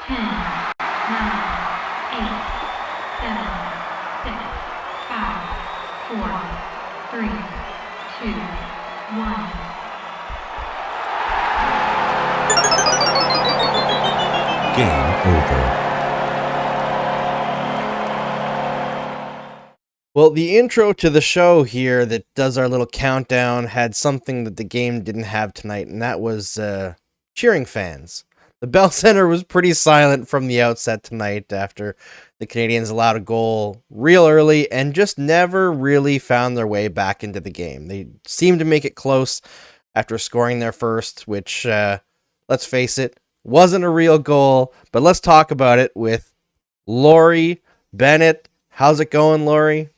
10, 9, 8, 7, 6, 5, 4, 3, 2, 1. Game over. Well, the intro to the show here that does our little countdown had something that the game didn't have tonight, and that was cheering fans. The Bell Center was pretty silent from the outset tonight after the Canadiens allowed a goal real early and just never really found their way back into the game. They seemed to make it close after scoring their first, which, let's face it, wasn't a real goal. But let's talk about it with Lori Bennett. How's it going, Lori?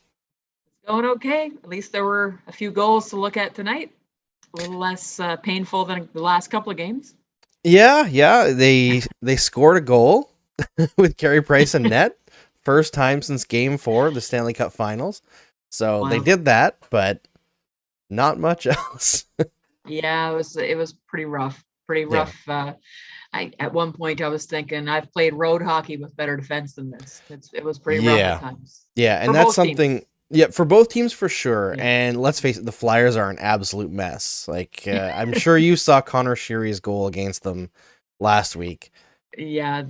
Going okay. At least there were a few goals to look at tonight. A little less painful than the last couple of games. Yeah. They scored a goal with Carey Price and net. First time since Game 4 of the Stanley Cup Finals. So Wow. they did that, but not much else. Yeah, it was pretty rough. Pretty rough. At one point I was thinking I've played road hockey with better defense than this. It was pretty rough at times. Yeah, and For that's both something. teams. Yeah, for both teams for sure. Yeah. And let's face it, the Flyers are an absolute mess. Like I'm sure you saw Connor Sheary's goal against them last week. Yeah,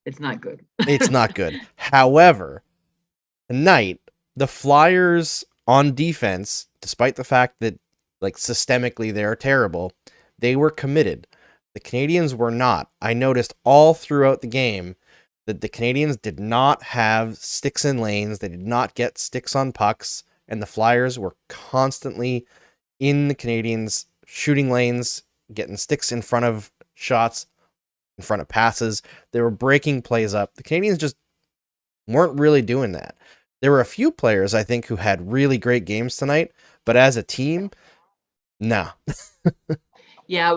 it's not good. It's not good. However, tonight the Flyers on defense, despite the fact that like systemically they're terrible, they were committed. The Canadiens were not. I noticed all throughout the game that the Canadiens did not have sticks in lanes. They did not get sticks on pucks, and the Flyers were constantly in the Canadiens' shooting lanes, getting sticks in front of shots, in front of passes. They were breaking plays up. The Canadiens just weren't really doing that. There were a few players, I think, who had really great games tonight, but as a team, no. Yeah,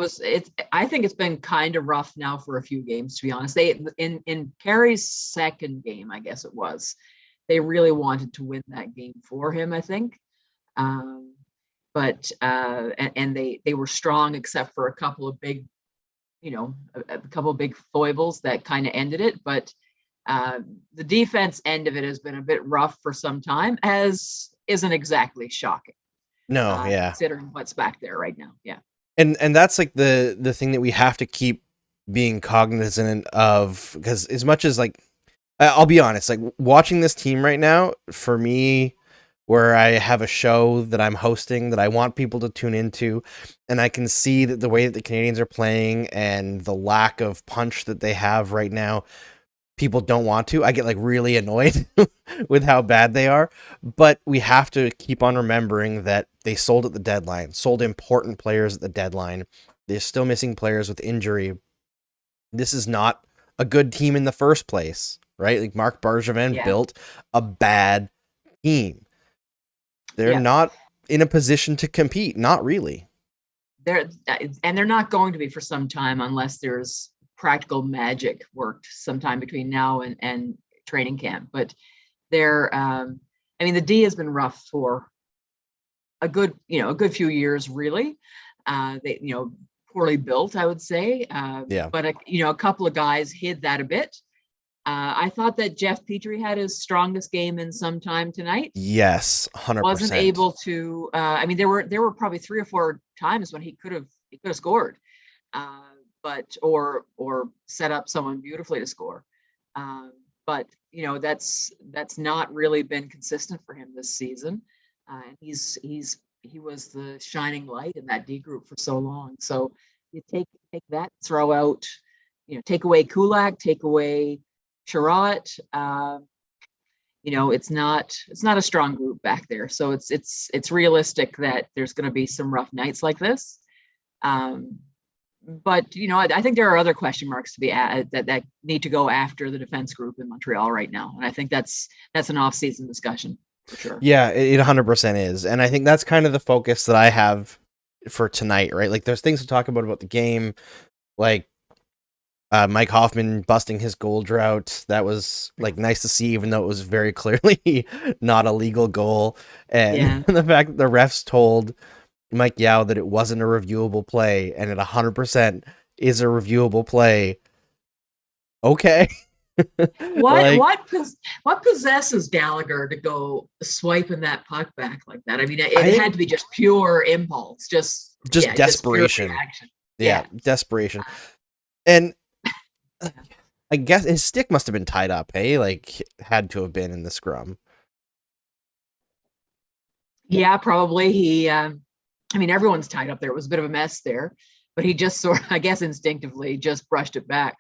I think it's been kind of rough now for a few games, to be honest. They in Carey's second game, I guess it was, they really wanted to win that game for him, I think. But they were strong except for a couple of big, a couple of big foibles that kind of ended it. But the defense end of it has been a bit rough for some time, as isn't exactly shocking. No, yeah. Considering what's back there right now. Yeah. And that's like the thing that we have to keep being cognizant of, because as much as like, I'll be honest, like watching this team right now, for me, where I have a show that I'm hosting that I want people to tune into, and I can see that the way that the Canadiens are playing and the lack of punch that they have right now, people don't want to. I get like really annoyed with how bad they are, but we have to keep on remembering that they sold at the deadline, sold important players at the deadline. They're still missing players with injury. This is not a good team in the first place, right? Like Marc Bergevin built a bad team. They're not in a position to compete. Not really. They're not going to be for some time unless there's practical magic worked sometime between now and training camp. But the D has been rough for a good few years, really. They, poorly built, I would say. But a couple of guys hid that a bit. I thought that Jeff Petrie had his strongest game in some time tonight. Yes, 100%. Wasn't able to. There were probably 3 or 4 times when he could have scored. But or set up someone beautifully to score. But that's not really been consistent for him this season. And he was the shining light in that D group for so long. So you take that, throw out, take away Kulak, take away Sherratt. It's not a strong group back there. So it's realistic that there's going to be some rough nights like this. But I think there are other question marks to be added that need to go after the defense group in Montreal right now, and I think that's an off-season discussion for sure. Yeah, it 100% is, and I think that's kind of the focus that I have for tonight, right? Like, there's things to talk about the game, like Mike Hoffman busting his goal drought. That was like nice to see, even though it was very clearly not a legal goal, and the fact that the refs told Mike Yao that it wasn't a reviewable play, and it 100% is a reviewable play. Okay. Like, What possesses Gallagher to go swiping that puck back like that? I mean, I it had think to be just pure impulse, just pure desperation. reaction. Yeah, Yeah. desperation. And Yeah. I guess his stick must have been tied up, hey? Like, had to have been in the scrum. Yeah, probably. I mean, everyone's tied up there. It was a bit of a mess there, but he just sort of, I guess, instinctively just brushed it back.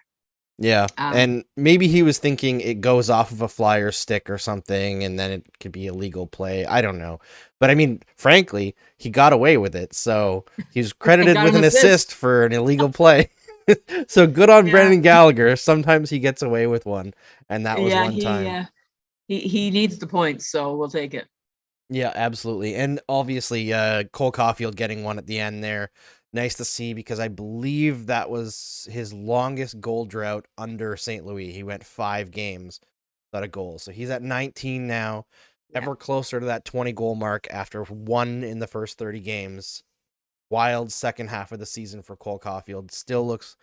Yeah. Um, And maybe he was thinking it goes off of a flyer stick or something, and then it could be a legal play. I don't know. But I mean, frankly, he got away with it. So he's credited got with an an assist for an illegal play. So good on Yeah, Brendan Gallagher. Sometimes he gets away with one, and that was yeah, one time. he needs the points, so we'll take it. Yeah, absolutely. And obviously, Cole Caufield getting one at the end there. Nice to see, because I believe that was his longest goal drought under St. Louis. He went 5 games without a goal. So he's at 19 now, Yeah. ever closer to that 20 goal mark after 1 in the first 30 games. Wild second half of the season for Cole Caufield. Still looks,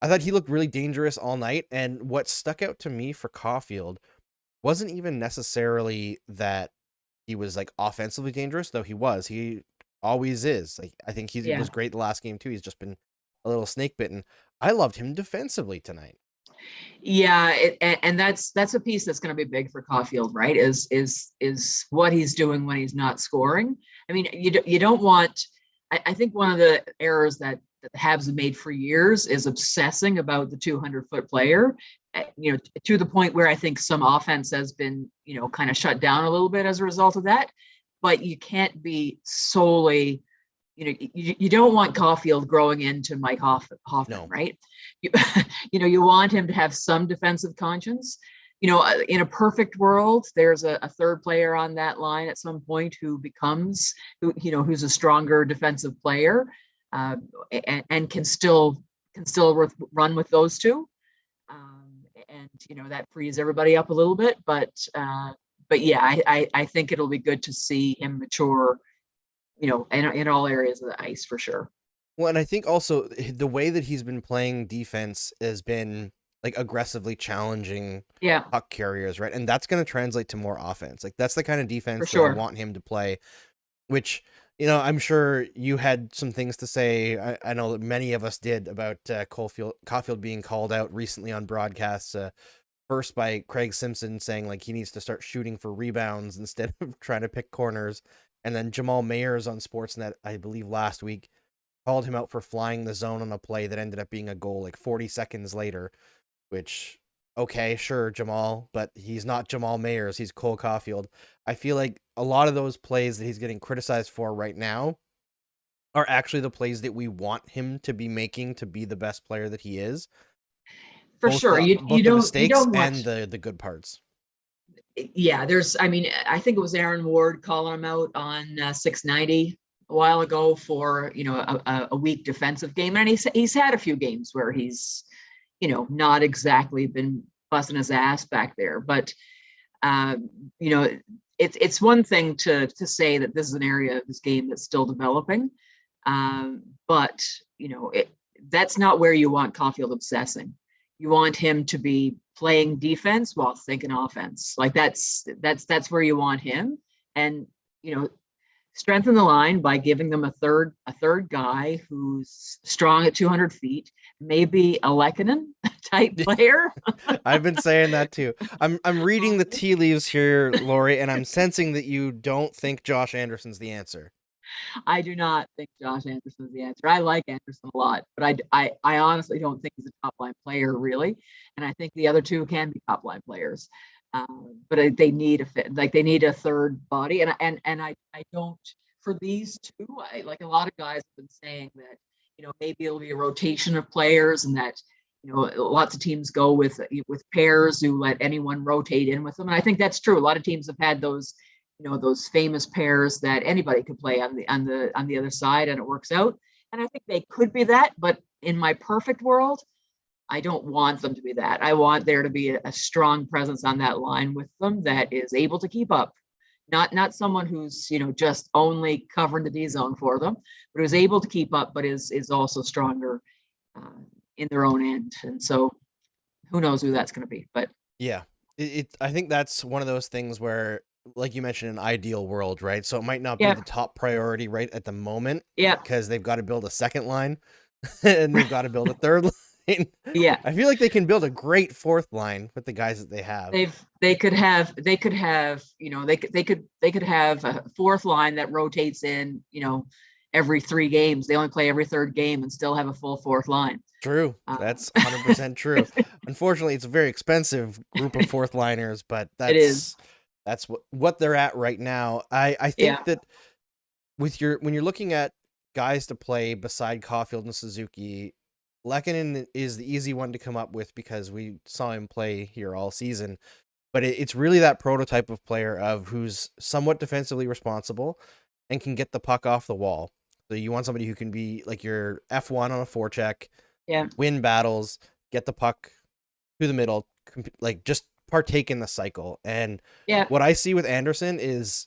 I thought he looked really dangerous all night. And what stuck out to me for Caufield wasn't even necessarily that he was like offensively dangerous, though he was. He always is. Like, I think he Yeah. was great the last game too. He's just been a little snake bitten. I loved him defensively tonight. Yeah, and that's a piece that's going to be big for Caufield, right? Is what he's doing when he's not scoring. I mean, you don't want. I think one of the errors that the Habs have made for years is obsessing about the 200-foot player, to the point where I think some offense has been, kind of shut down a little bit as a result of that. But you can't be solely, you don't want Caufield growing into Mike Hoffman, No. right? You, you want him to have some defensive conscience. In a perfect world, there's a third player on that line at some point who's a stronger defensive player, and can still run with those two. And that frees everybody up a little bit. But yeah, I think it'll be good to see him mature, in all areas of the ice for sure. Well, and I think also the way that he's been playing defense has been like aggressively challenging Yeah, puck carriers, right? And that's going to translate to more offense. Like, that's the kind of for defense that I sure. want him to play, which, I'm sure you had some things to say. I know that many of us did about Caufield being called out recently on broadcasts. First by Craig Simpson saying like he needs to start shooting for rebounds instead of trying to pick corners. And then Jamal Mayers on Sportsnet, I believe last week, called him out for flying the zone on a play that ended up being a goal like 40 seconds later, which, okay, sure, Jamal, but he's not Jamal Mayers. He's Cole Caufield. I feel like a lot of those plays that he's getting criticized for right now are actually the plays that we want him to be making to be the best player that he is. For Both sure. the, You both the don't mistakes want. and the good parts. Yeah, I think it was Aaron Ward calling him out on 690 a while ago for a weak defensive game, and he's had a few games where he's not exactly been busting his ass back there. But it's one thing to say that this is an area of his game that's still developing, but that's not where you want Caufield obsessing. You want him to be playing defense while thinking offense. Like that's where you want him, and strengthen the line by giving them a third guy who's strong at 200 feet, maybe a Lehkonen type player. I've been saying that too. I'm reading the tea leaves here, Lori, and I'm sensing that you don't think Josh Anderson's the answer. I do not think Josh Anderson is the answer. I like Anderson a lot, but I honestly don't think he's a top line player, really. And I think the other two can be top line players, but they need a fit. Like they need a third body. And I don't, for these two. Like a lot of guys have been saying that maybe it'll be a rotation of players, and that lots of teams go with pairs who let anyone rotate in with them. And I think that's true. A lot of teams have had those those famous pairs that anybody could play on the other side, and it works out. And I think they could be that, but in my perfect world, I don't want them to be that. I want there to be a strong presence on that line with them that is able to keep up. Not someone who's just only covering the D zone for them, but who's able to keep up, but is also stronger in their own end. And so who knows who that's going to be, but Yeah. I think that's one of those things where, like you mentioned, an ideal world, right? So it might not be yeah, the top priority right at the moment yeah, because they've got to build a second line and they've got to build a third line. yeah. I feel like they can build a great fourth line with the guys that they have. They could have they could have a fourth line that rotates in, every 3 games. They only play every third game and still have a full fourth line. True. That's 100% true. Unfortunately, it's a very expensive group of fourth liners, but It is. that's what they're at right now. I think Yeah. that when you're looking at guys to play beside Caufield and Suzuki, Lehkonen is the easy one to come up with because we saw him play here all season. But it's really that prototype of player of who's somewhat defensively responsible and can get the puck off the wall. So you want somebody who can be like your F1 on a forecheck, Yeah. win battles, get the puck to the middle, like just partake in the cycle. And Yeah. what I see with Anderson is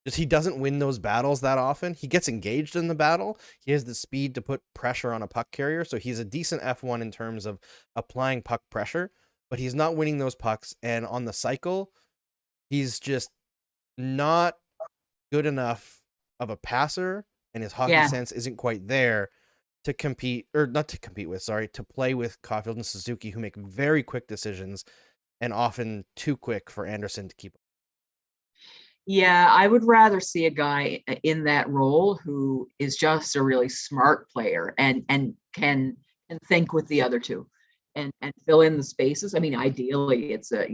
just he doesn't win those battles that often. He gets engaged in the battle. He has the speed to put pressure on a puck carrier, so he's a decent F1 in terms of applying puck pressure, but he's not winning those pucks. And on the cycle, he's just not good enough of a passer, and his hockey Yeah. sense isn't quite there to compete, or not to compete with, sorry, to play with Caufield and Suzuki, who make very quick decisions and often too quick for Anderson to keep up. Yeah, I would rather see a guy in that role who is just a really smart player and can think with the other two and fill in the spaces. I mean, ideally it's a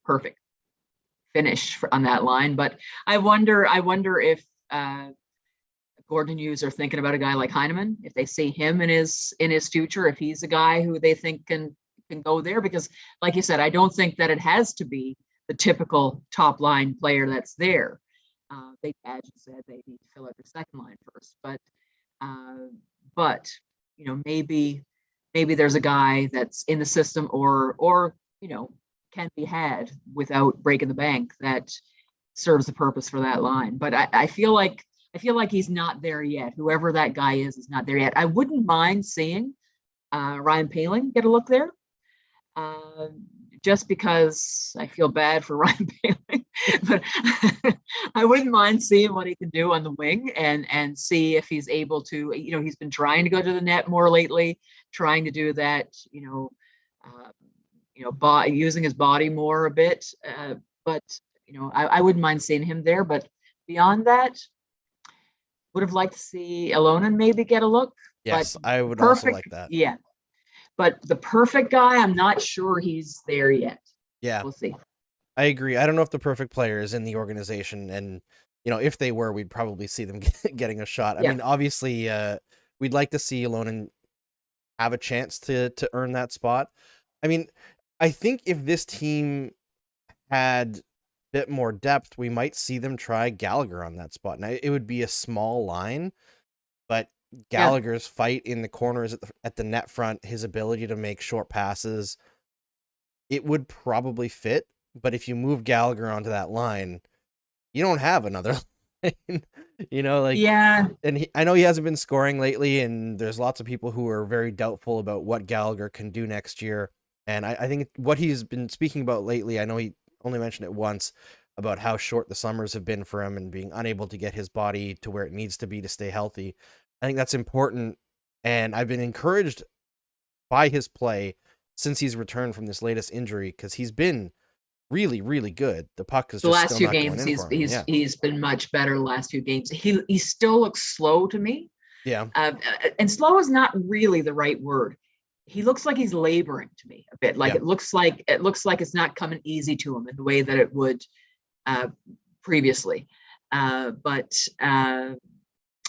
perfect finish on that line, but I wonder if Gordon Hughes are thinking about a guy like Heineman, if they see him in his future, if he's a guy who they think can go there, because like you said, I don't think that it has to be the typical top line player that's there. They, as you said, they need to fill out their second line first, but maybe there's a guy that's in the system or can be had without breaking the bank that serves the purpose for that line. But I feel like he's not there yet. Whoever that guy is not there yet. I wouldn't mind seeing Ryan Poehling get a look there. Just because I feel bad for Ryan Poehling, but I wouldn't mind seeing what he can do on the wing and see if he's able to, he's been trying to go to the net more lately, trying to do that, using his body more a bit. But I wouldn't mind seeing him there, but beyond that, would have liked to see Elonen maybe get a look. Yes, but I would also like that. Yeah. But the perfect guy, I'm not sure he's there yet. Yeah. We'll see. I agree. I don't know if the perfect player is in the organization, and if they were, we'd probably see them getting a shot. I mean, obviously, we'd like to see Elonen have a chance to earn that spot. I mean, I think if this team had a bit more depth, we might see them try Gallagher on that spot. Now, it would be a small line, but Gallagher's fight in the corners at the net front, his ability to make short passes, it would probably fit. But if you move Gallagher onto that line, you don't have another line. And I know he hasn't been scoring lately, and there's lots of people who are very doubtful about what Gallagher can do next year. And I think what he's been speaking about lately, I know he only mentioned it once, about how short the summers have been for him and being unable to get his body to where it needs to be to stay healthy. I think that's important, and I've been encouraged by his play since he's returned from this latest injury, because he's been really, really good. The puck is the just last few games he's been much better the last few games. He still looks slow to me. Yeah. And slow is not really the right word. He looks like he's laboring to me a bit. Like it looks like it's not coming easy to him in the way that it would previously.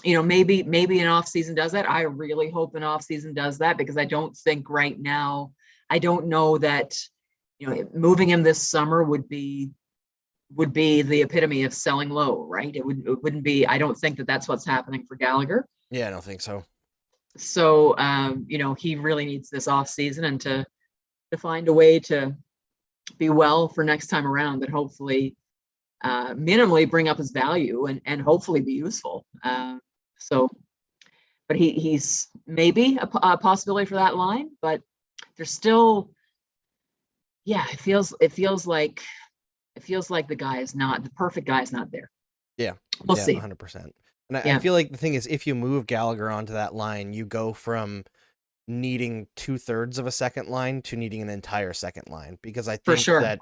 Maybe an off season does that. I really hope an off season does that, because I don't think right now, I don't know that, moving him this summer would be the epitome of selling low, right? It wouldn't be, I don't think that that's what's happening for Gallagher. Yeah, I don't think so. So, he really needs this off season and to find a way to be well for next time around, that hopefully minimally bring up his value and hopefully be useful. But he's maybe a possibility for that line, but there's still, yeah, it feels like the perfect guy is not there. Yeah. We'll Yeah, see. 100%. And I Yeah. feel like the thing is, if you move Gallagher onto that line, you go from needing 2/3 of a second line to needing an entire second line, because I For think sure. that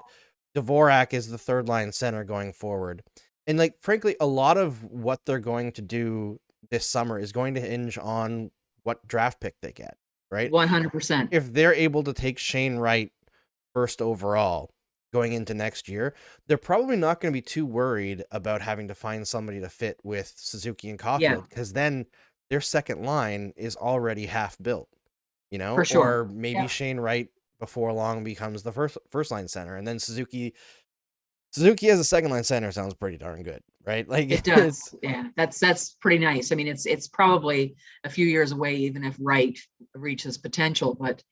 Dvorak is the third line center going forward. And like, frankly, a lot of what they're going to do this summer is going to hinge on what draft pick they get, right? 100%. If they're able to take Shane Wright first overall going into next year, they're probably not going to be too worried about having to find somebody to fit with Suzuki and Caufield, because then their second line is already half built, you know, For sure. or maybe Shane Wright before long becomes the first line center, and then Suzuki as a second line center sounds pretty darn good, right? Like, it does. Yeah, that's pretty nice. I mean, it's probably a few years away, even if Wright reaches potential. But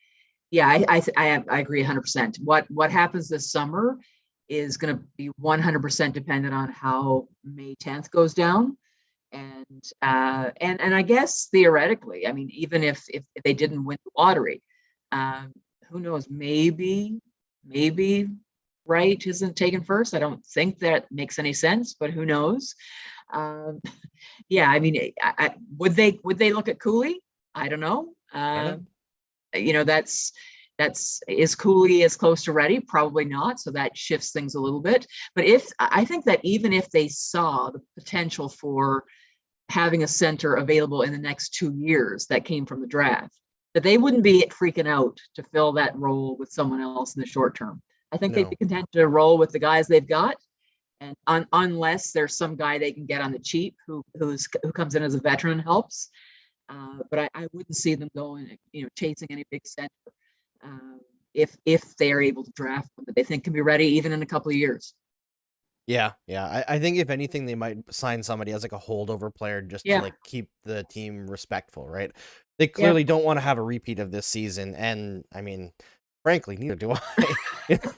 yeah, I agree 100%. What happens this summer is going to be 100% dependent on how May 10th goes down. And I guess theoretically, I mean, even if they didn't win the lottery, who knows? Maybe Wright isn't taken first. I don't think that makes any sense, but who knows? Yeah, I mean, would they look at Cooley? I don't know. You know, is Cooley as close to ready? Probably not. So that shifts things a little bit. But I think that even if they saw the potential for having a center available in the next 2 years that came from the draft, that they wouldn't be freaking out to fill that role with someone else in the short term. I think they'd be content to roll with the guys they've got, and unless there's some guy they can get on the cheap who comes in as a veteran and helps. But I wouldn't see them going, you know, chasing any big center if they are able to draft one that they think can be ready even in a couple of years. Yeah. I think if anything, they might sign somebody as like a holdover player just to like keep the team respectful, right? They clearly don't want to have a repeat of this season, and I mean, frankly, neither do I.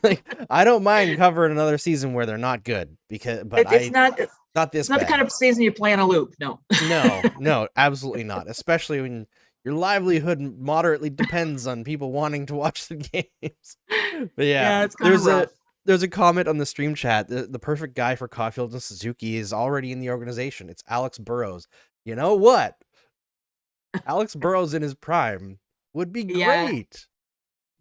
Like, I don't mind covering another season where they're not good, but it's not this not bad. the kind of season you play on a loop. No, absolutely not. Especially when your livelihood moderately depends on people wanting to watch the games. But yeah, it's kind of rough. There's a comment on the stream chat. The perfect guy for Caufield and Suzuki is already in the organization. It's Alex Burrows. You know what? Alex Burrows in his prime would be great.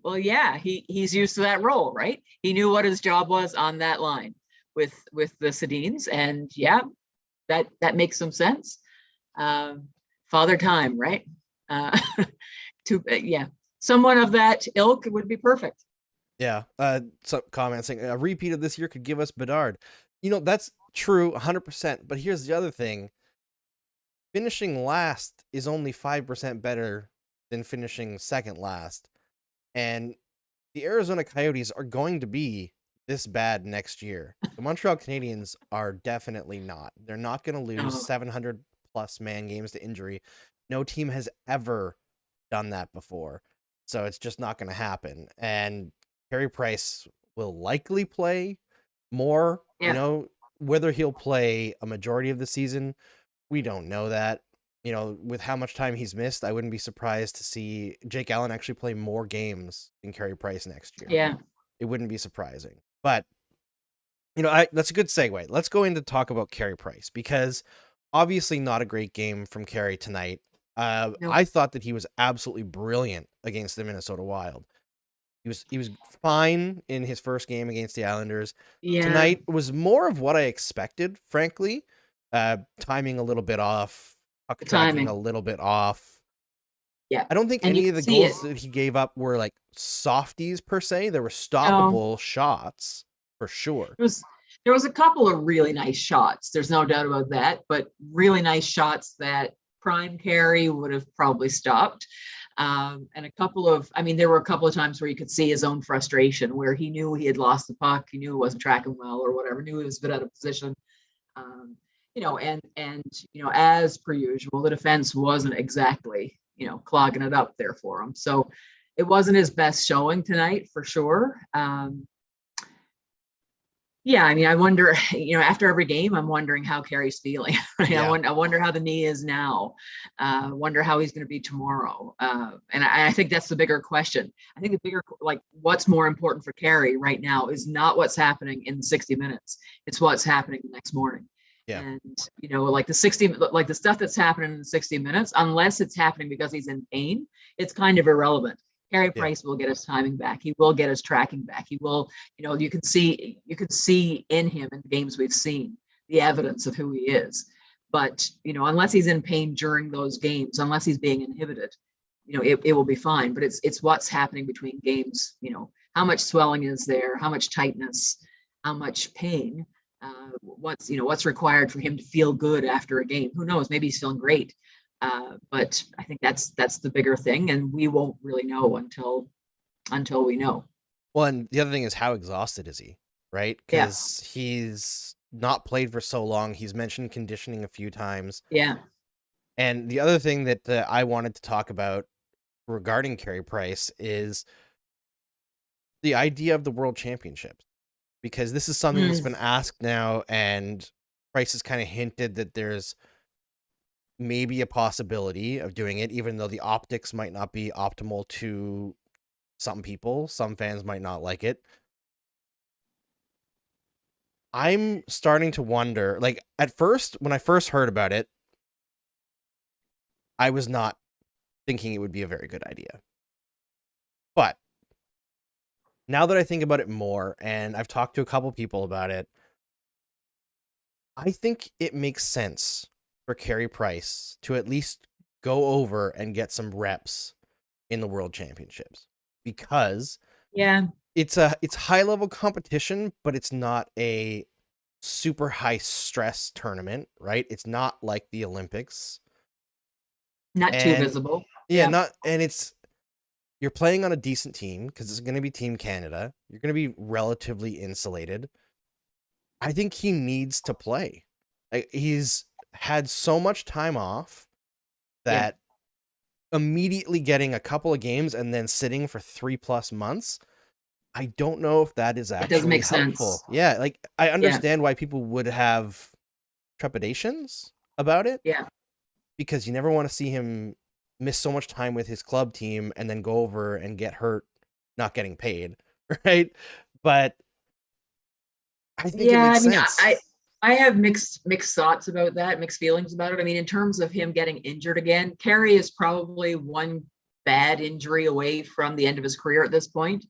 Well, yeah, he's used to that role, right? He knew what his job was on that line with the Sedins, and that makes some sense. Father time, right? Someone of that ilk would be perfect. Yeah. Some comments saying a repeat of this year could give us Bedard. You know, that's true 100%. But here's the other thing. Finishing last is only 5% better than finishing second last. And the Arizona Coyotes are going to be this bad next year. The Montreal Canadiens are definitely not. They're not going to lose 700 plus man games to injury. No team has ever done that before. So it's just not going to happen. And Carey Price will likely play more. You know, whether he'll play a majority of the season, we don't know that. You know, with how much time he's missed, I wouldn't be surprised to see Jake Allen actually play more games than Carey Price next year. Yeah. It wouldn't be surprising. But, you know, that's a good segue. Let's go into talk about Carey Price, because obviously not a great game from Carey tonight. I thought that he was absolutely brilliant against the Minnesota Wild. He was fine in his first game against the Islanders. Tonight was more of what I expected, frankly. Timing a little bit off, puck tracking a little bit off. Yeah. I don't think any of the goals that he gave up were like softies per se. There were stoppable shots for sure. There was a couple of really nice shots. There's no doubt about that, but really nice shots that prime Carey would have probably stopped. And there were a couple of times where you could see his own frustration, where he knew he had lost the puck. He knew it wasn't tracking well or whatever, knew he was a bit out of position. You know, and you know, as per usual, the defense wasn't exactly, you know, clogging it up there for him. So it wasn't his best showing tonight for sure. Yeah, I mean, I wonder, after every game, I'm wondering how Carey's feeling. Right? Yeah. I wonder how the knee is now. Wonder how he's going to be tomorrow. And I think that's the bigger question. I think the bigger, like, what's more important for Carey right now is not what's happening in 60 minutes. It's what's happening the next morning. Yeah. And, like the stuff that's happening in 60 minutes, unless it's happening because he's in pain, it's kind of irrelevant. Carey Yeah. Price will get his timing back. He will get his tracking back. He will, you can see in him in the games we've seen the evidence of who he is. But, unless he's in pain during those games, unless he's being inhibited, it will be fine. But it's what's happening between games, how much swelling is there, how much tightness, how much pain, what's required for him to feel good after a game. Who knows? Maybe he's feeling great. But I think that's the bigger thing, and we won't really know until we know. Well, and the other thing is, how exhausted is he, right? Yeah. Because he's not played for so long. He's mentioned conditioning a few times. Yeah. And the other thing that I wanted to talk about regarding Carey Price is the idea of the World Championships, because this is something that's been asked now, and Price has kind of hinted that there's maybe a possibility of doing it, even though the optics might not be optimal to some people. Some fans might not like it. I'm starting to wonder, like, at first, when I first heard about it, I was not thinking it would be a very good idea. But now that I think about it more, and I've talked to a couple people about it, I think it makes sense for Carey Price to at least go over and get some reps in the World Championships, because Yeah. it's high level competition, but it's not a super high stress tournament, right? It's not like the Olympics. Not too And visible. yeah, you're playing on a decent team, because it's going to be Team Canada. You're going to be relatively insulated. I think he needs to play. Like, he's had so much time off that immediately getting a couple of games and then sitting for 3+ months, I don't know if that is actually doesn't make helpful. sense. Yeah, like, I understand why people would have trepidations about it, Yeah. because you never want to see him miss so much time with his club team and then go over and get hurt not getting paid, right? But I think it makes sense. I have mixed thoughts about that, mixed feelings about it. I mean, in terms of him getting injured again, Carey is probably one bad injury away from the end of his career at this point.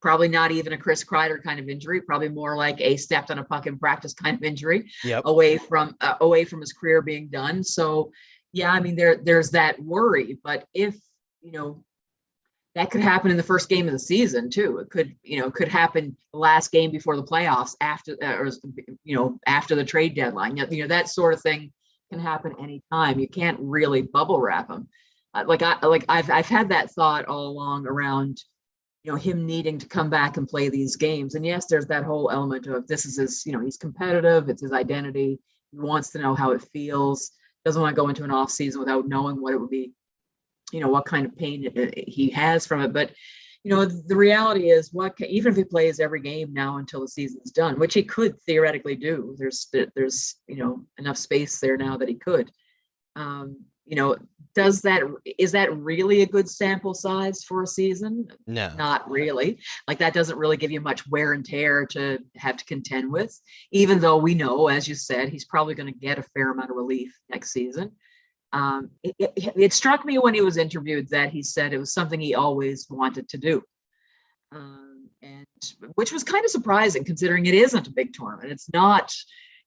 Probably not even a Chris Kreider kind of injury, probably more like a stepped on a puck in practice kind of injury. Yep. away from his career being done. So yeah, I mean, there's that worry, but if, that could happen in the first game of the season too. It could happen the last game before the playoffs, after after the trade deadline. That sort of thing can happen anytime. You can't really bubble wrap them. I've had that thought all along around, him needing to come back and play these games. And yes, there's that whole element of this is his, he's competitive. It's his identity. He wants to know how it feels. Doesn't want to go into an off season without knowing what it would be, what kind of pain he has from it. But, the reality is even if he plays every game now until the season's done, which he could theoretically do, there's enough space there now that he could, is that really a good sample size for a season? No. Not really. Like, that doesn't really give you much wear and tear to have to contend with, even though we know, as you said, he's probably going to get a fair amount of relief next season. It struck me when he was interviewed that he said it was something he always wanted to do. And which was kind of surprising, considering it isn't a big tournament. It's not,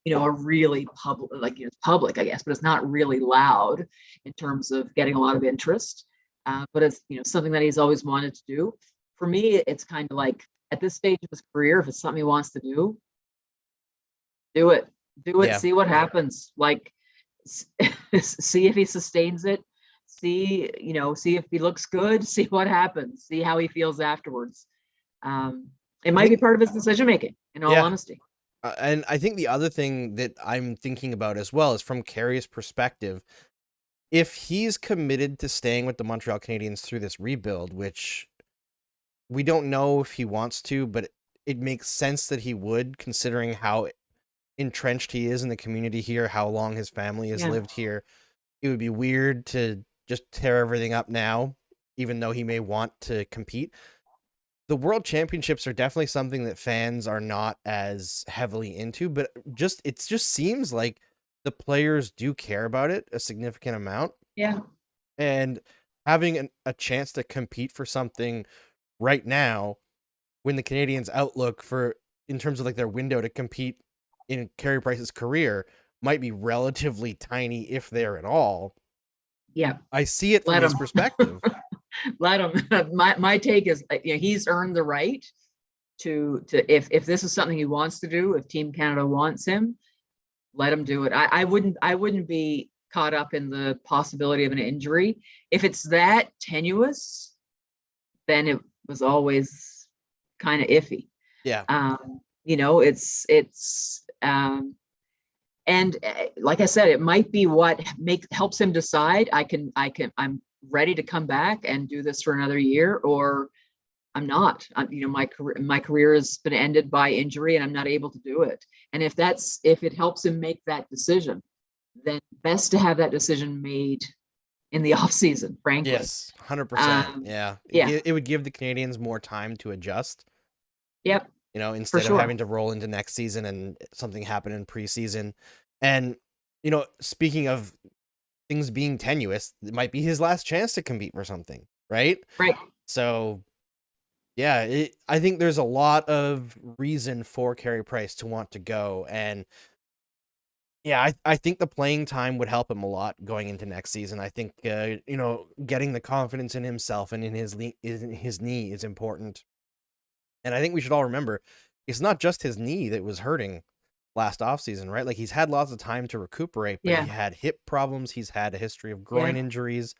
a really public, it's public, I guess, but it's not really loud in terms of getting a lot of interest. But it's, something that he's always wanted to do. For me, it's kind of like, at this stage of his career, if it's something he wants to do it, Yeah. See what happens. Like, see if he sustains it, see if he looks good, see what happens, see how he feels afterwards. It might be part of his decision making, in all honesty. And I think the other thing that I'm thinking about as well is from Carey's perspective. If he's committed to staying with the Montreal Canadiens through this rebuild, which we don't know if he wants to, but it makes sense that he would, considering how entrenched he is in the community here, how long his family has Yeah. lived here. It would be weird to just tear everything up now, even though he may want to compete. The World Championships are definitely something that fans are not as heavily into, but it just seems like the players do care about it a significant amount. Yeah. And having a chance to compete for something right now, when the Canadiens' outlook for, in terms of like their window to compete in Carey Price's career, might be relatively tiny, if there at all. Yeah. I see it from Let his him. perspective. Let him. My take is, he's earned the right to if this is something he wants to do, if Team Canada wants him, let him do it. I wouldn't be caught up in the possibility of an injury. If it's that tenuous, then it was always kind of iffy. Yeah. And like I said, it might be what helps him decide I'm ready to come back and do this for another year, or I'm not. My career has been ended by injury and I'm not able to do it. And if it helps him make that decision, then best to have that decision made in the off season, frankly. Yes, 100%. Yeah. It would give the Canadiens more time to adjust. Yep. Instead of having to roll into next season and something happen in preseason. And, speaking of things being tenuous, it might be his last chance to compete for something, right? Right. So, yeah, I think there's a lot of reason for Carey Price to want to go. And, yeah, I think the playing time would help him a lot going into next season. I think, getting the confidence in himself and in his knee is important. And I think we should all remember, it's not just his knee that was hurting last offseason, right? Like, he's had lots of time to recuperate, but he had hip problems. He's had a history of groin injuries.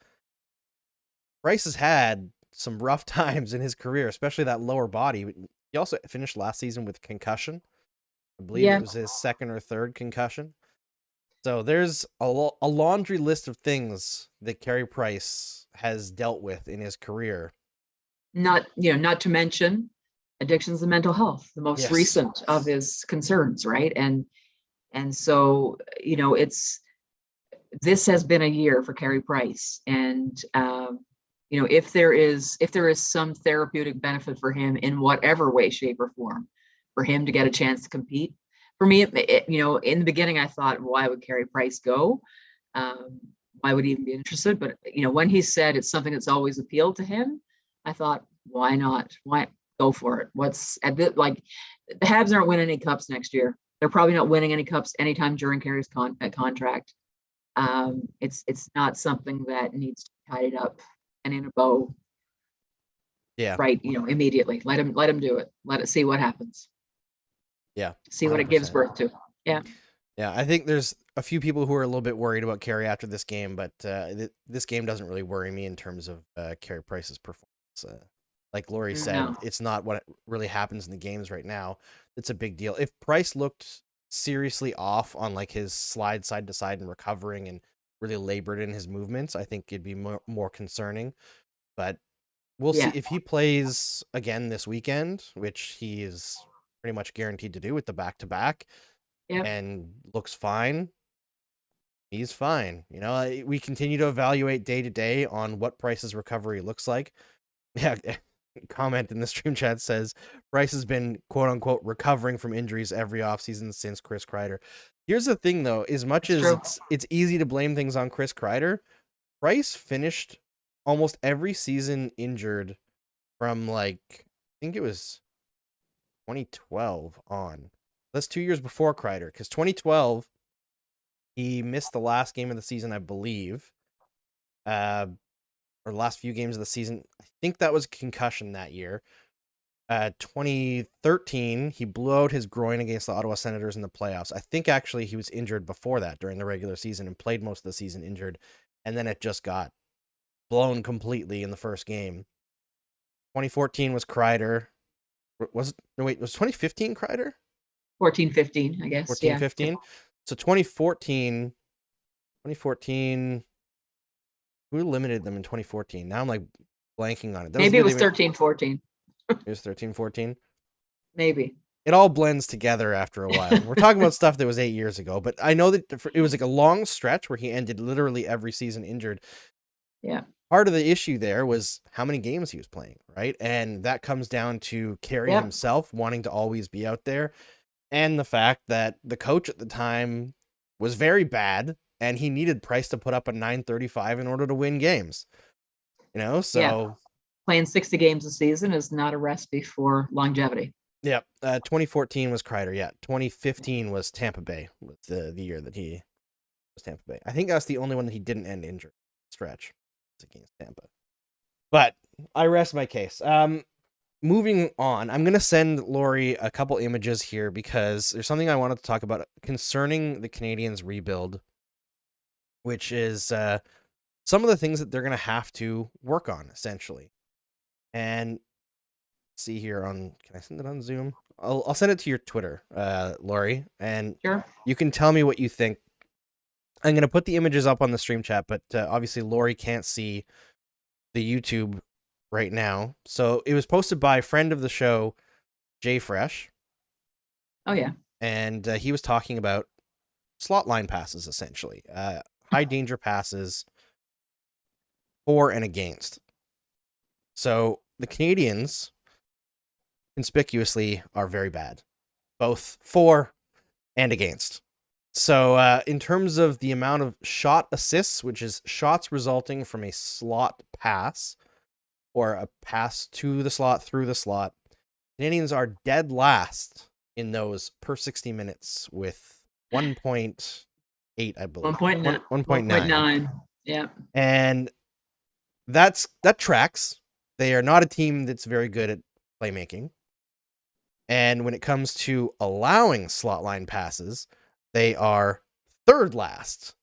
Price has had some rough times in his career, especially that lower body. He also finished last season with concussion. I believe it was his second or third concussion. So there's a laundry list of things that Carey Price has dealt with in his career. Not to mention addictions and mental health, the most recent of his concerns, right? And so, this has been a year for Carey Price. And, if there is some therapeutic benefit for him in whatever way, shape, or form, for him to get a chance to compete. For me, in the beginning, I thought, why would Carey Price go? Why would he even be interested? But, when he said it's something that's always appealed to him, I thought, why not? Why go for it? The Habs aren't winning any cups next year. They're probably not winning any cups anytime during Carey's contract. It's not something that needs to be tied up and in a bow. Yeah. Right. Immediately. Let him do it. Let it see what happens. Yeah. See what it gives birth to. Yeah. Yeah. I think there's a few people who are a little bit worried about Carey after this game, but this game doesn't really worry me in terms of Carey Price's performance. Like Lori said, it's not what really happens in the games right now. It's a big deal. If Price looked seriously off on like his slide side to side and recovering and really labored in his movements, I think it'd be more concerning. But we'll see if he plays again this weekend, which he is pretty much guaranteed to do with the back-to-back, and looks fine. He's fine. We continue to evaluate day to day on what Price's recovery looks like. Yeah. Comment in the stream chat says Price has been quote unquote recovering from injuries every offseason since Chris Kreider. Here's the thing though, as much as it's easy to blame things on Chris Kreider, Price finished almost every season injured from I think it was 2012 on. That's 2 years before Kreider, because 2012 he missed the last game of the season, I believe. Or the last few games of the season. I think that was concussion that year. 2013, he blew out his groin against the Ottawa Senators in the playoffs. I think actually he was injured before that during the regular season and played most of the season injured. And then it just got blown completely in the first game. 2014 was Kreider. Was 2015 Kreider? 14-15, I guess. 14-15. So 2014, who limited them in 2014? Now I'm blanking on it. Maybe it was 13-14. It was 13-14. Maybe. It all blends together after a while. We're talking about stuff that was 8 years ago, but I know that it was like a long stretch where he ended literally every season injured. Yeah. Part of the issue there was how many games he was playing, right? And that comes down to Carey Yep. himself wanting to always be out there, and the fact that the coach at the time was very bad, and he needed Price to put up a .935 in order to win games. So Yeah. Playing 60 games a season is not a recipe for longevity. yeah. 2014 was Kreider. Yeah, 2015 was Tampa Bay. Was the year that he was Tampa Bay. I think that's the only one that he didn't end injured stretch against Tampa. But I rest my case. Moving on, I'm gonna send Lori a couple images here because there's something I wanted to talk about concerning the Canadiens rebuild, which is some of the things that they're gonna have to work on essentially. And see here on, can I send it on Zoom? I'll send it to your Twitter, Lori, and Sure. you can tell me what you think. I'm gonna put the images up on the stream chat, but obviously Lori can't see the YouTube right now. So it was posted by a friend of the show, Jay Fresh. Oh yeah. And he was talking about slot line passes, essentially. High danger passes for and against. So the Canadiens conspicuously are very bad, both for and against. So in terms of the amount of shot assists, which is shots resulting from a slot pass or a pass to the slot, through the slot, Canadiens are dead last in those per 60 minutes with 1.8, I believe. 1.9. 1.9. Yeah. And that tracks. They are not a team that's very good at playmaking. And when it comes to allowing slot line passes, they are third last,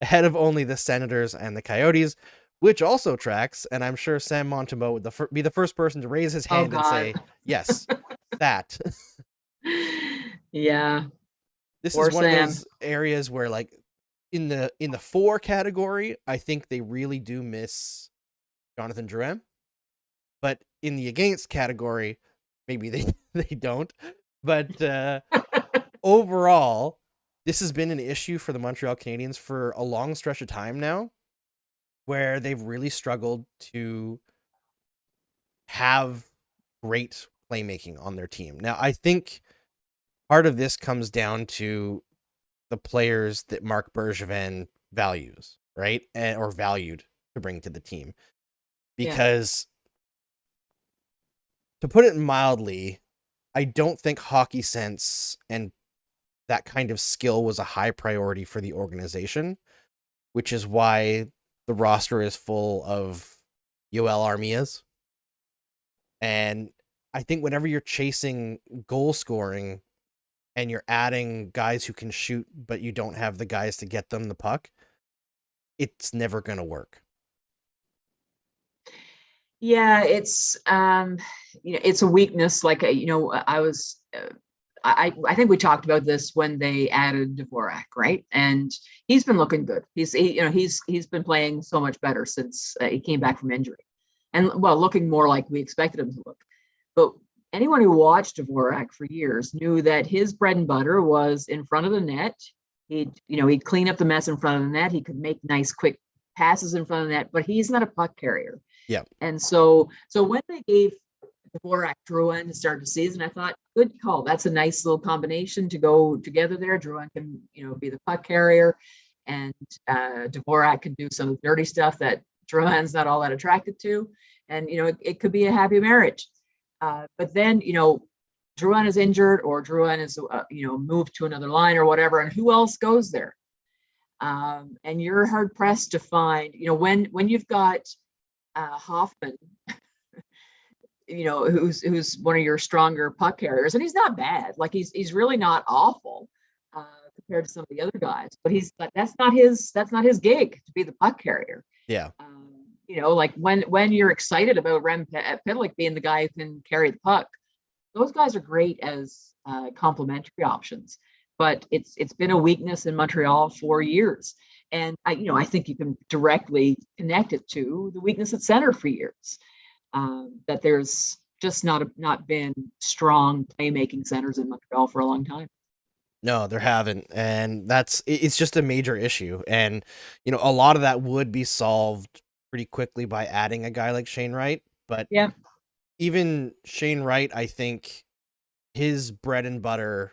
ahead of only the Senators and the Coyotes, which also tracks. And I'm sure Sam Montembeault would be the first person to raise his hand and say, yes, that. Yeah. This is one of those areas where, like, in the for category, I think they really do miss Jonathan Drouin. But in the against category, maybe they don't. But overall, this has been an issue for the Montreal Canadiens for a long stretch of time now, where they've really struggled to have great playmaking on their team. Now, I think part of this comes down to the players that Marc Bergevin values, right? Or valued to bring to the team. Because, to put it mildly, I don't think hockey sense and that kind of skill was a high priority for the organization, which is why the roster is full of Yoel Armias. And I think whenever you're chasing goal scoring and you're adding guys who can shoot, but you don't have the guys to get them the puck, it's never going to work. Yeah, it's it's a weakness. Like I think we talked about this when they added Dvorak, right? And he's been looking good. He's been playing so much better since he came back from injury, and looking more like we expected him to look. But anyone who watched Dvorak for years knew that his bread and butter was in front of the net. He'd clean up the mess in front of the net. He could make nice, quick passes in front of the net, but he's not a puck carrier. Yeah. And so when they gave Dvorak Drouin to start the season, I thought, good call. That's a nice little combination to go together there. Drouin can, be the puck carrier, and Dvorak can do some dirty stuff that Drouin's not all that attracted to. And, it could be a happy marriage. But then, Drouin is injured, or Drouin is, moved to another line or whatever. And who else goes there? And you're hard pressed to find, when you've got Hoffman, who's one of your stronger puck carriers, and he's not bad. Like he's really not awful compared to some of the other guys, but that's not his gig to be the puck carrier. Yeah. Like when you're excited about Rem Pitlick being the guy who can carry the puck, those guys are great as complementary options. But it's been a weakness in Montreal for years. And I think you can directly connect it to the weakness at center for years. That there's just not been strong playmaking centers in Montreal for a long time. No, there haven't, and it's just a major issue. And a lot of that would be solved pretty quickly by adding a guy like Shane Wright. But Yeah, even Shane Wright, I think his bread and butter,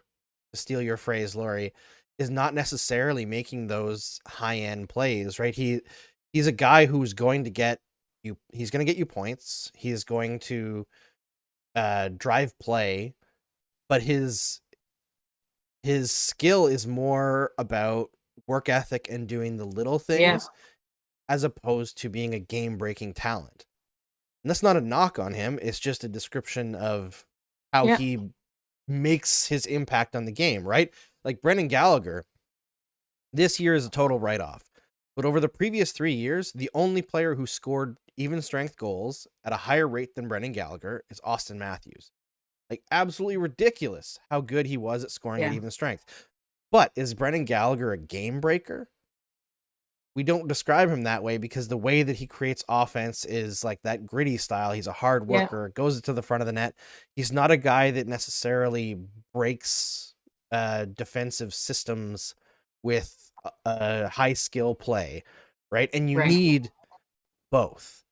to steal your phrase, Lori, is not necessarily making those high end plays. Right? He's a guy who's going to get you. He's going to get you points. He's going to drive play, but his skill is more about work ethic and doing the little things as opposed to being a game-breaking talent. And that's not a knock on him. It's just a description of how he makes his impact on the game, right? Like Brendan Gallagher, this year is a total write-off. But over the previous 3 years, the only player who scored even strength goals at a higher rate than Brendan Gallagher is Austin Matthews. Like, absolutely ridiculous how good he was at scoring at even strength. But is Brendan Gallagher a game breaker? We don't describe him that way because the way that he creates offense is like that gritty style. He's a hard worker, goes to the front of the net. He's not a guy that necessarily breaks defensive systems with high skill play, right? And you need both.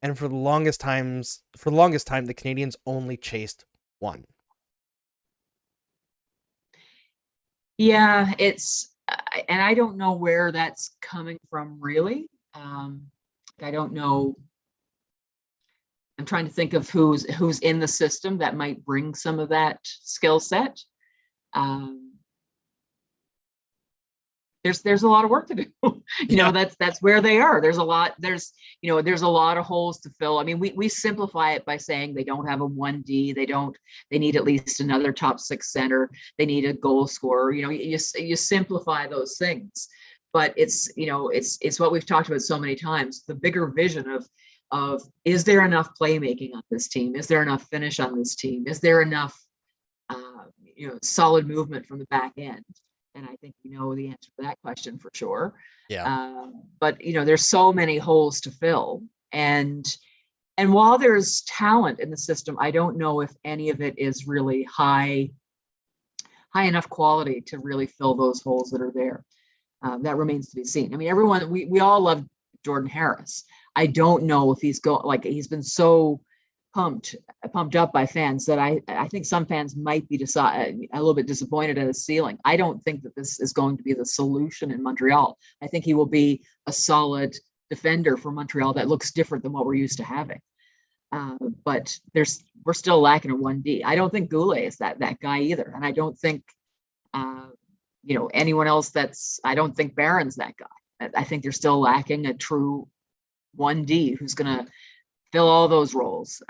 And for the longest time, the Canadiens only chased one. Yeah, and I don't know where that's coming from, really. I don't know. I'm trying to think of who's in the system that might bring some of that skill set. There's a lot of work to do. That's where they are. There's a lot of holes to fill. I mean, we simplify it by saying they don't have a 1D. They need at least another top 6 center. They need a goal scorer. You simplify those things, but it's what we've talked about so many times. The bigger vision of is there enough playmaking on this team? Is there enough finish on this team? Is there enough solid movement from the back end? And I think the answer to that question for sure. Yeah. But there's so many holes to fill, and while there's talent in the system, I don't know if any of it is really high enough quality to really fill those holes that are there. That remains to be seen. I mean, we all love Jordan Harris. I don't know if he's he's been so pumped up by fans that I think some fans might be a little bit disappointed at his ceiling. I don't think that this is going to be the solution in Montreal. I think he will be a solid defender for Montreal that looks different than what we're used to having. But we're still lacking a 1D. I don't think Goulet is that guy either, and I don't think anyone else I don't think Barron's that guy. I think they're still lacking a true 1D who's going to fill all those roles.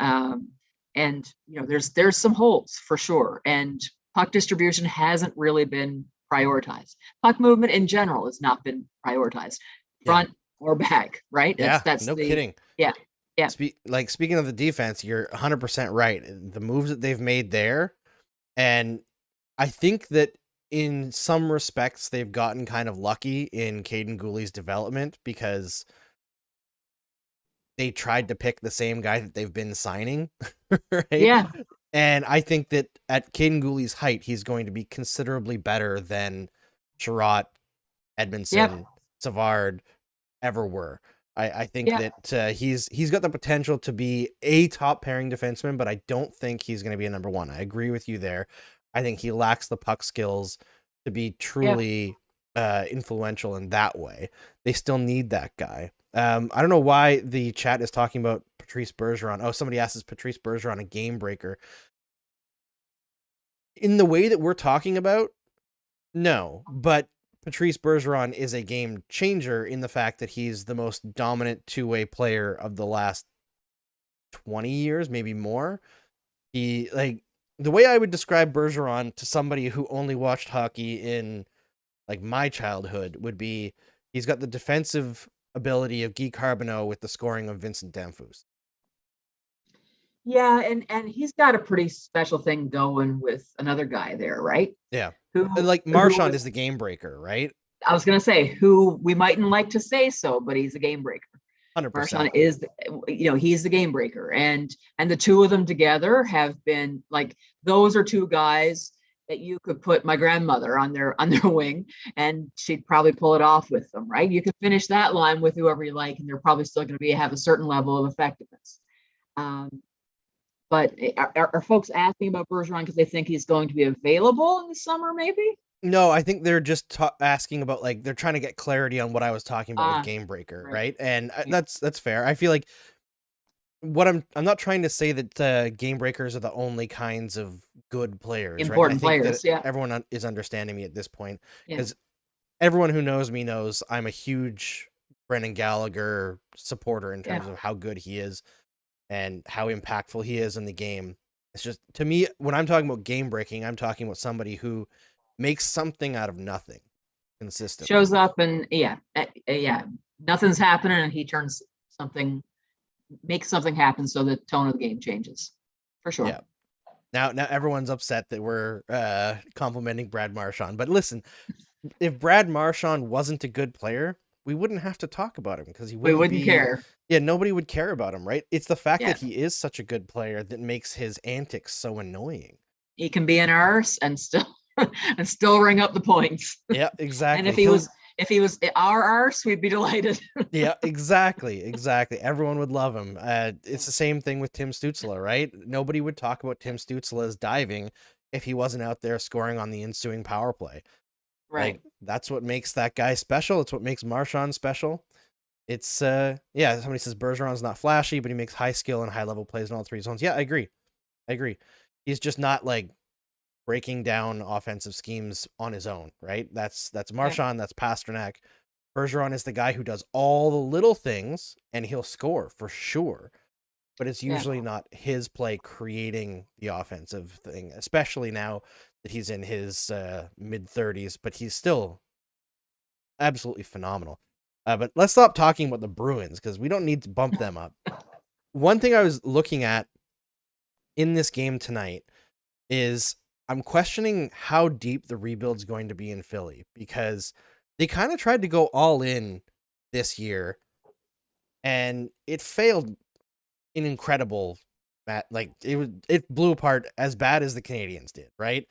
And there's some holes for sure. And puck distribution hasn't really been prioritized. Puck movement in general has not been prioritized, front or back, right? That's no kidding. Yeah. Speaking of the defense, you're 100% right. The moves that they've made there, and I think that in some respects they've gotten kind of lucky in Caden Goulet's development because they tried to pick the same guy that they've been signing, right? Yeah. And I think that at Caden Goulet's height, he's going to be considerably better than Sherratt, Edmondson, Savard ever were. I think that he's got the potential to be a top pairing defenseman, but I don't think he's going to be a number one. I agree with you there. I think he lacks the puck skills to be truly influential in that way. They still need that guy. I don't know why the chat is talking about Patrice Bergeron. Oh, somebody asks, is Patrice Bergeron a game breaker? In the way that we're talking about, no. But Patrice Bergeron is a game changer in the fact that he's the most dominant two-way player of the last 20 years, maybe more. The way I would describe Bergeron to somebody who only watched hockey in my childhood would be he's got the defensive ability of Guy Carbonneau with the scoring of Vincent Damphousse. Yeah, and he's got a pretty special thing going with another guy there, right? Yeah. Marchand is the game breaker, right? I was going to say who we mightn't like to say so, but he's a game breaker. 100%. Marchand is, he's the game breaker, and the two of them together have been like, those are two guys that you could put my grandmother on their wing, and she'd probably pull it off with them, right? You could finish that line with whoever you like, and they're probably still going to have a certain level of effectiveness. But are folks asking about Bergeron because they think he's going to be available in the summer, maybe? No, I think they're just asking about, like, they're trying to get clarity on what I was talking about with Game Breaker, right? And that's fair. I feel like what I'm not trying to say that Game Breakers are the only kinds of good players, Important right? I think players, that everyone is understanding me at this point, because everyone who knows me knows I'm a huge Brendan Gallagher supporter in terms of how good he is and how impactful he is in the game. It's just, to me, when I'm talking about game breaking, I'm talking about somebody who makes something out of nothing consistently. Shows up and nothing's happening, and he makes something happen, so the tone of the game changes, for sure. Yeah. Now everyone's upset that we're complimenting Brad Marchand, but listen, if Brad Marchand wasn't a good player, we wouldn't have to talk about him, because we wouldn't care. Yeah, nobody would care about him, right? It's the fact that he is such a good player that makes his antics so annoying. He can be an arse and still ring up the points. Yeah, exactly. And if he was our arse, we'd be delighted. Yeah, exactly. Everyone would love him. It's the same thing with Tim Stützle, right? Nobody would talk about Tim Stützle's diving if he wasn't out there scoring on the ensuing power play. Right. Like, that's what makes that guy special. It's what makes Marchand special. It's somebody says Bergeron's not flashy, but he makes high skill and high level plays in all three zones. Yeah, I agree. He's just not like breaking down offensive schemes on his own, right? That's Marchand, that's Pasternak. Bergeron is the guy who does all the little things, and he'll score for sure, but it's usually not his play creating the offensive thing, especially now that he's in his mid-30s, but he's still absolutely phenomenal. But let's stop talking about the Bruins, because we don't need to bump them up. One thing I was looking at in this game tonight is I'm questioning how deep the rebuild's going to be in Philly, because they kind of tried to go all in this year, and it failed in incredible, like, it blew apart as bad as the Canadiens did, right?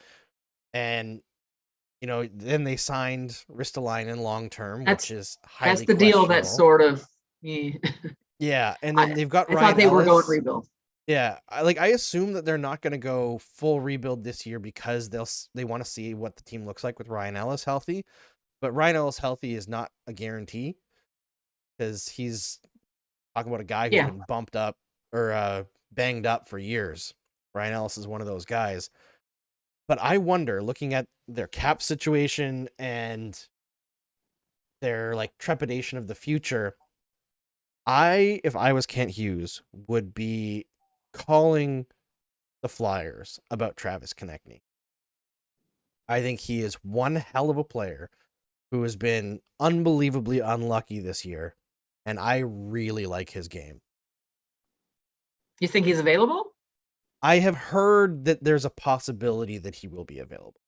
And then they signed Ristolainen long term, which is highly that's the deal. That's sort of yeah. And then they've got Ryan thought they Ellis. were going rebuild. Yeah, I assume that they're not going to go full rebuild this year, because they want to see what the team looks like with Ryan Ellis healthy. But Ryan Ellis healthy is not a guarantee, because he's talking about a guy who's been bumped up or banged up for years. Ryan Ellis is one of those guys. But I wonder, looking at their cap situation and their trepidation of the future, if I was Kent Hughes, would be calling the Flyers about Travis Konechny. I think he is one hell of a player who has been unbelievably unlucky this year, and I really like his game. You think he's available? I have heard that there's a possibility that he will be available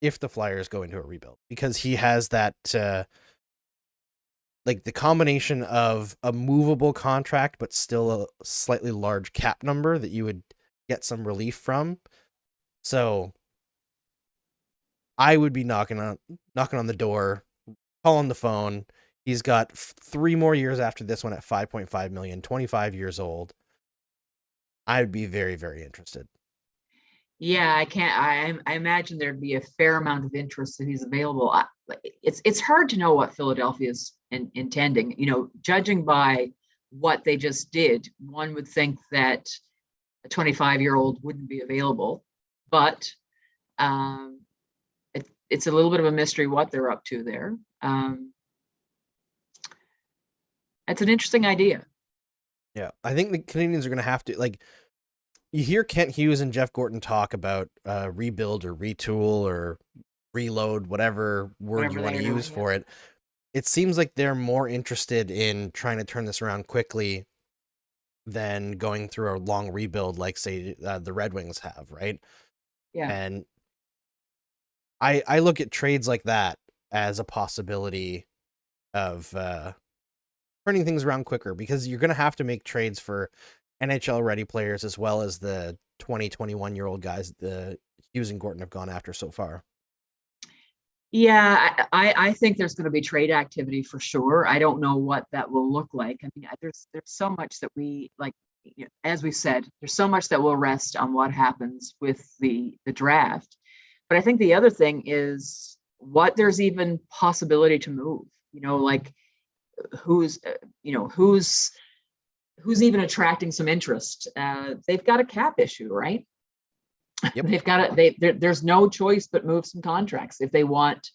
if the Flyers go into a rebuild, because he has that the combination of a movable contract but still a slightly large cap number that you would get some relief from. So I would be knocking on the door, calling the phone. He's got 3 more years after this one at $5.5 million, 25 years old. I'd be very, very interested. Yeah, I imagine there'd be a fair amount of interest that he's available. It's hard to know what Philadelphia is intending. Judging by what they just did, one would think that a 25-year-old wouldn't be available, but it's a little bit of a mystery what they're up to there. That's an interesting idea. Yeah, I think the Canadiens are going to have to, you hear Kent Hughes and Jeff Gorton talk about rebuild or retool or reload, whatever word you want to use for it. It seems like they're more interested in trying to turn this around quickly than going through a long rebuild, like, say, the Red Wings have, right? Yeah. And I look at trades like that as a possibility of turning things around quicker, because you're going to have to make trades for NHL ready players as well as the 21-year-old guys the Hughes and Gorton have gone after so far. Yeah, I think there's going to be trade activity for sure. I don't know what that will look like. I mean, there's so much that we like, as we said, there's so much that will rest on what happens with the draft. But I think the other thing is what there's even possibility to move. Like who's even attracting some interest. They've got a cap issue, right? Yep. They've got there's no choice but move some contracts if they want.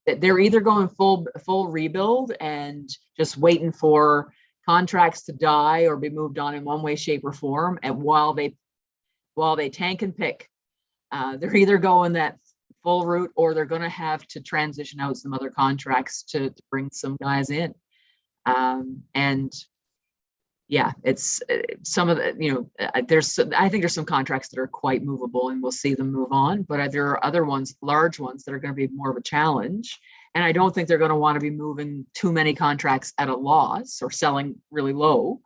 They're either going full rebuild and just waiting for contracts to die or be moved on in one way, shape, or form. And while they tank and pick, they're either going that full route or they're going to have to transition out some other contracts to bring some guys in. And yeah, it's some of the, I think there's some contracts that are quite movable and we'll see them move on, but there are other ones, large ones, that are going to be more of a challenge. And I don't think they're going to want to be moving too many contracts at a loss or selling really low.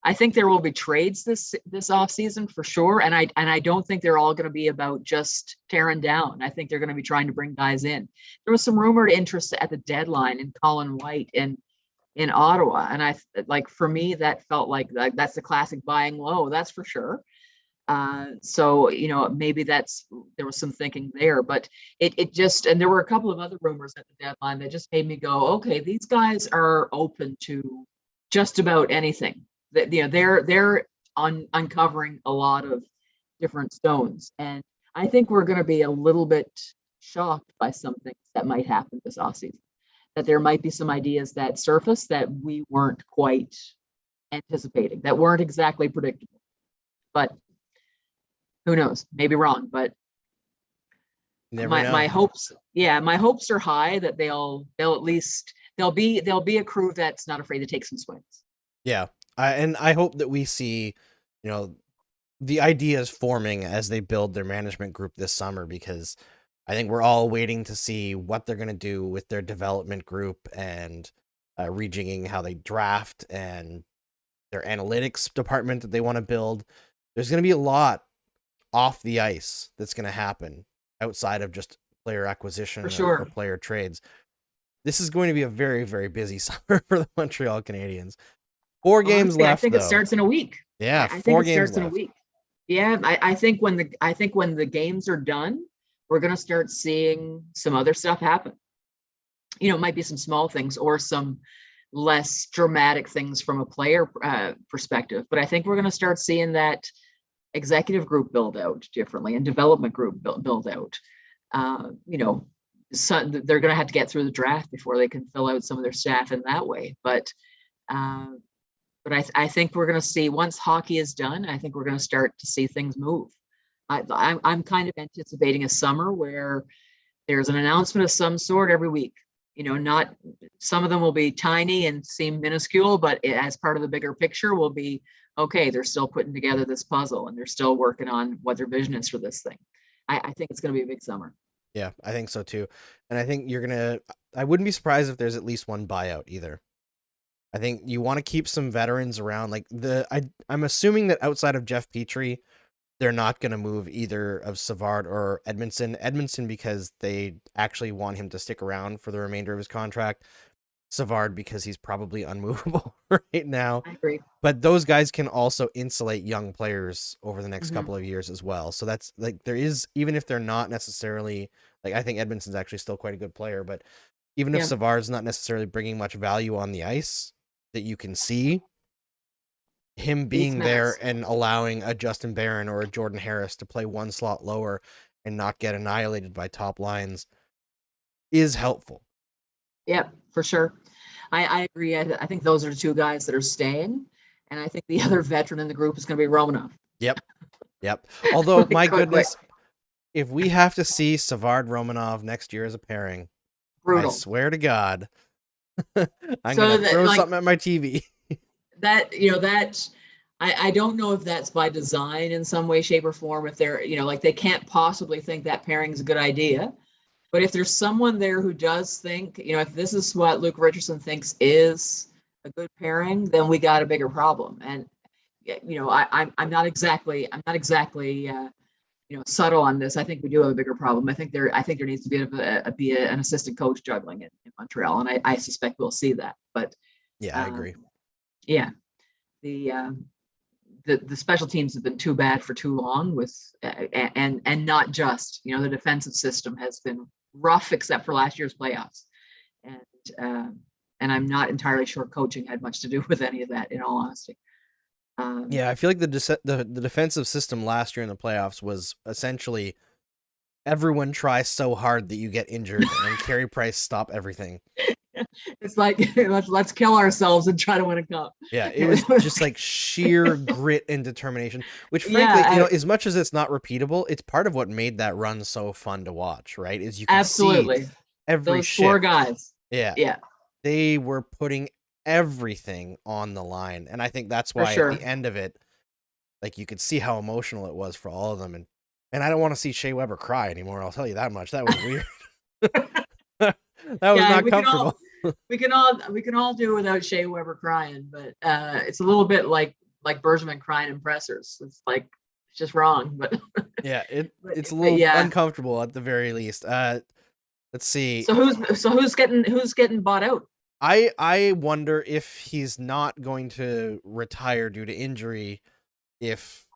I think there will be trades this off season for sure. And I don't think they're all going to be about just tearing down. I think they're going to be trying to bring guys in. There was some rumored interest at the deadline in Colin White in Ottawa. And for me, that felt like that's the classic buying low. That's for sure. So maybe there was some thinking there, but it just, and there were a couple of other rumors at the deadline that just made me go, okay, these guys are open to just about anything. That they're uncovering a lot of different stones, and I think we're going to be a little bit shocked by some things that might happen this offseason. That there might be some ideas that surface that we weren't quite anticipating, that weren't exactly predictable. But who knows? Maybe wrong. But my hopes are high that they'll be a crew that's not afraid to take some swings. Yeah. And I hope that we see, the ideas forming as they build their management group this summer, because I think we're all waiting to see what they're going to do with their development group and rejigging how they draft and their analytics department that they want to build. There's going to be a lot off the ice that's going to happen outside of just player acquisition or player trades. This is going to be a very, very busy summer for the Montreal Canadiens. 4 games left. I think it starts in a week. Yeah, I 4 think it games starts in a week. Yeah, I think when the games are done, we're going to start seeing some other stuff happen. It might be some small things or some less dramatic things from a player perspective, but I think we're going to start seeing that executive group build out differently and development group build out. So they're going to have to get through the draft before they can fill out some of their staff in that way, but I think we're going to see, once hockey is done, I think we're going to start to see things move. I'm kind of anticipating a summer where there's an announcement of some sort every week. Not some of them will be tiny and seem minuscule, but as part of the bigger picture will be, okay, they're still putting together this puzzle and they're still working on what their vision is for this thing. I think it's going to be a big summer. Yeah, I think so too. And I think I wouldn't be surprised if there's at least one buyout either. I think you want to keep some veterans around. I'm assuming that outside of Jeff Petrie, they're not going to move either of Savard or Edmondson. Edmondson because they actually want him to stick around for the remainder of his contract. Savard because he's probably unmovable right now. I agree. But those guys can also insulate young players over the next couple of years as well. So that's there is, even if they're not necessarily, I think Edmondson's actually still quite a good player, but even if Savard's not necessarily bringing much value on the ice that you can see, him being there and allowing a Justin Barron or a Jordan Harris to play one slot lower and not get annihilated by top lines is helpful. Yeah, for sure. I agree. I think those are the 2 guys that are staying. And I think the other veteran in the group is going to be Romanov. Yep. Although, my goodness, if we have to see Savard Romanov next year as a pairing, brutal. I swear to God, I'm going to throw something at my TV. I don't know if that's by design in some way, shape, or form. If they're, they can't possibly think that pairing is a good idea. But if there's someone there who does think, if this is what Luke Richardson thinks is a good pairing, then we got a bigger problem. And I'm not exactly subtle on this. I think we do have a bigger problem. I think there needs to be an assistant coach juggling it in Montreal, and I suspect we'll see that. But yeah, I agree. Yeah, the special teams have been too bad for too long and not just, the defensive system has been rough except for last year's playoffs. And I'm not entirely sure coaching had much to do with any of that, in all honesty. Yeah, I feel like the defensive system last year in the playoffs was essentially everyone tries so hard that you get injured and Carey Price stop everything. It's like, let's kill ourselves and try to win a cup. Yeah, it was just like sheer grit and determination, which frankly, as much as it's not repeatable, it's part of what made that run so fun to watch, right? Is you can see every those four guys. Yeah. They were putting everything on the line. And I think that's why at the end of it, like you could see how emotional it was for all of them. And I don't want to see Shea Weber cry anymore. I'll tell you that much. That was weird. That was not comfortable. We can all do without Shea Weber crying, but it's a little bit like Bergman crying in pressers. It's like, it's just wrong, but yeah, it's a little uncomfortable at the very least. Let's see. So who's getting bought out? I wonder if he's not going to retire due to injury, if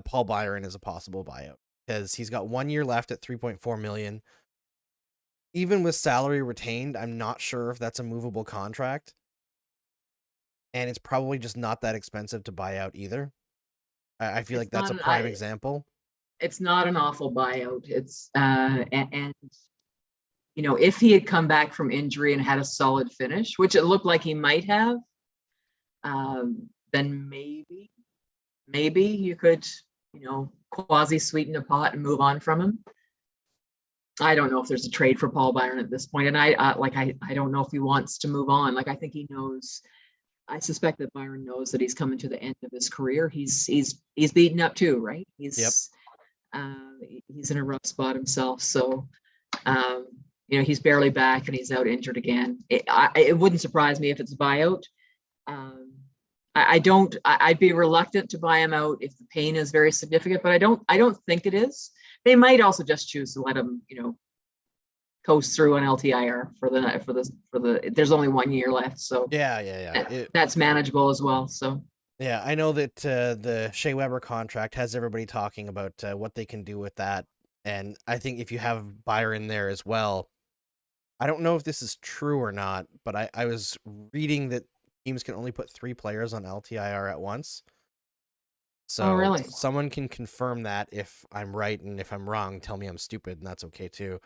Paul Byron is a possible buyout, because he's got 1 year left at $3.4 million. Even with salary retained, I'm not sure if that's a movable contract. And it's probably just not that expensive to buy out either. I feel like that's a prime example. It's not an awful buyout. It's and if he had come back from injury and had a solid finish, which it looked like he might have, then maybe you could, quasi sweeten the pot and move on from him. I don't know if there's a trade for Paul Byron at this point, and I don't know if he wants to move on. Like, I think he knows. I suspect that Byron knows that he's coming to the end of his career. He's beaten up too, right? He's in a rough spot himself. So, he's barely back and he's out injured again. It wouldn't surprise me if it's a buyout. I'd be reluctant to buy him out if the pain is very significant, but I don't think it is. They might also just choose to let him, coast through an LTIR for the. There's only 1 year left, so that's manageable as well. So yeah, I know that the Shea Weber contract has everybody talking about what they can do with that, and I think if you have Byron there as well, I don't know if this is true or not, but I was reading that teams can only put 3 players on LTIR at once. So really? Someone can confirm that if I'm right, and if I'm wrong, tell me I'm stupid, and that's okay too.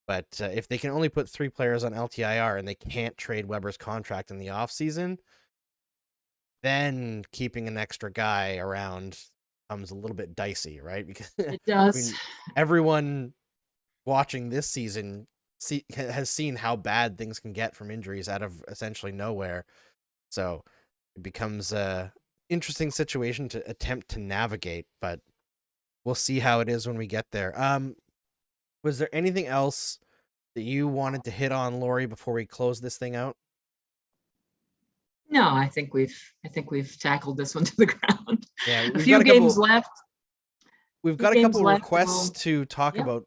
But if they can only put 3 players on LTIR and they can't trade Weber's contract in the offseason, then keeping an extra guy around becomes a little bit dicey, right? Because it does. Everyone watching this season has seen how bad things can get from injuries out of essentially nowhere. So it becomes a interesting situation to attempt to navigate, but we'll see how it is when we get there. Was there anything else that you wanted to hit on, Lori, before we close this thing out? No, I think we've tackled this one to the ground. Yeah, a few games left. We've got a couple of requests to talk about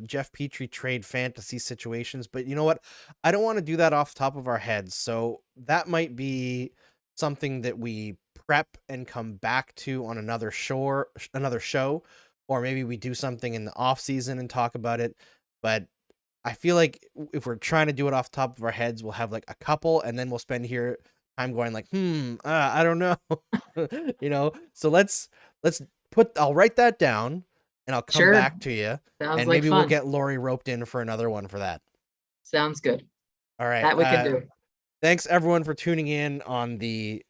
Jeff Petrie trade fantasy situations, but you know what? I don't want to do that off the top of our heads, so that might be something that we prep and come back to on another show, or maybe we do something in the off season and talk about it. But I feel like if we're trying to do it off the top of our heads, we'll have like a couple, and then we'll spend time going like, I don't know, So let's I'll write that down, and I'll come back to you, and maybe we'll get Lori roped in for another one for that. Sounds good. All right, that we can do. Thanks everyone for tuning in on the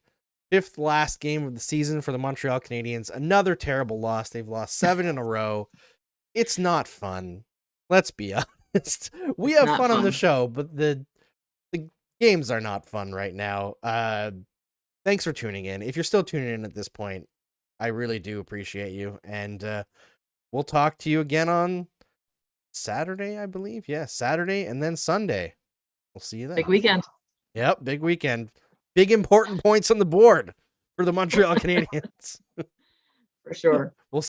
5th last game of the season for the Montreal Canadiens. Another terrible loss. They've lost 7 in a row. It's not fun. Let's be honest. We have fun on the show, but the games are not fun right now. Thanks for tuning in. If you're still tuning in at this point, I really do appreciate you. And we'll talk to you again on Saturday, I believe. Yeah, Saturday and then Sunday. We'll see you then. Big weekend. Yep, big weekend. Big important points on the board for the Montreal Canadiens. For sure. We'll